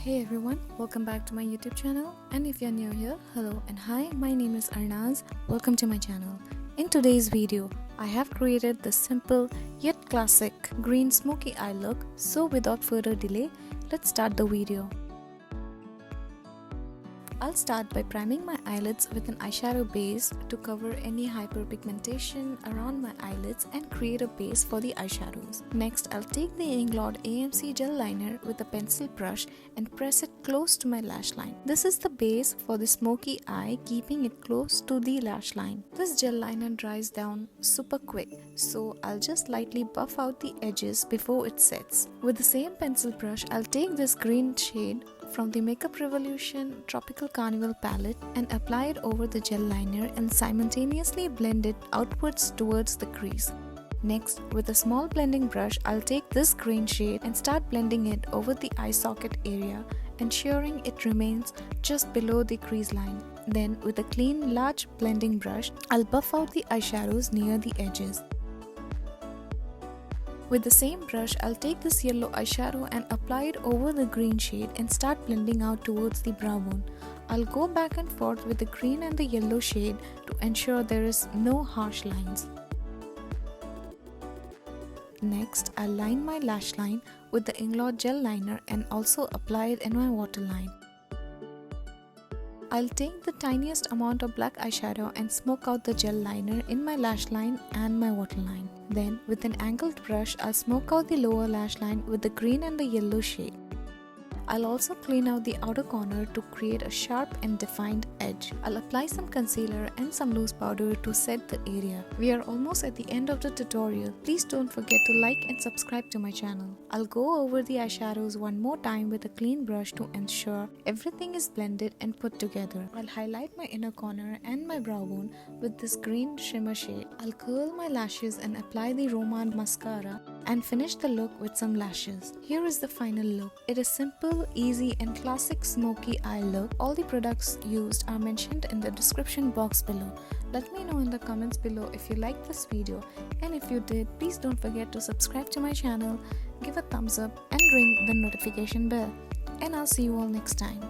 Hey everyone, welcome back to my YouTube channel, and if you're new here, hello and hi, my name is Arnaz. Welcome to my channel. In today's video, I have created the simple yet classic green smoky eye look. So without further delay, let's start the video. I'll start by priming my eyelids with an eyeshadow base to cover any hyperpigmentation around my eyelids and create a base for the eyeshadows. Next, I'll take the Inglot AMC gel liner with a pencil brush and press it close to my lash line. This is the base for the smoky eye, keeping it close to the lash line. This gel liner dries down super quick, so I'll just lightly buff out the edges before it sets. With the same pencil brush, I'll take this green shade from the Makeup Revolution Tropical Carnival palette and apply it over the gel liner and simultaneously blend it outwards towards the crease. Next, with a small blending brush, I'll take this green shade and start blending it over the eye socket area, ensuring it remains just below the crease line. Then, with a clean, large blending brush, I'll buff out the eyeshadows near the edges. With the same brush, I'll take this yellow eyeshadow and apply it over the green shade and start blending out towards the brow bone. I'll go back and forth with the green and the yellow shade to ensure there is no harsh lines. Next, I'll line my lash line with the Inglot gel liner and also apply it in my waterline. I'll take the tiniest amount of black eyeshadow and smoke out the gel liner in my lash line and my waterline. Then, with an angled brush, I'll smoke out the lower lash line with the green and the yellow shade. I'll also clean out the outer corner to create a sharp and defined edge. I'll apply some concealer and some loose powder to set the area. We are almost at the end of the tutorial. Please don't forget to like and subscribe to my channel. I'll go over the eyeshadows one more time with a clean brush to ensure everything is blended and put together. I'll highlight my inner corner and my brow bone with this green shimmer shade. I'll curl my lashes and apply the Romand mascara and finish the look with some lashes. Here is the final look. It is simple, easy and classic smoky eye look. All the products used are mentioned in the description box below. Let me know in the comments below if you liked this video, and if you did, please don't forget to subscribe to my channel, give a thumbs up and ring the notification bell. And I'll see you all next time.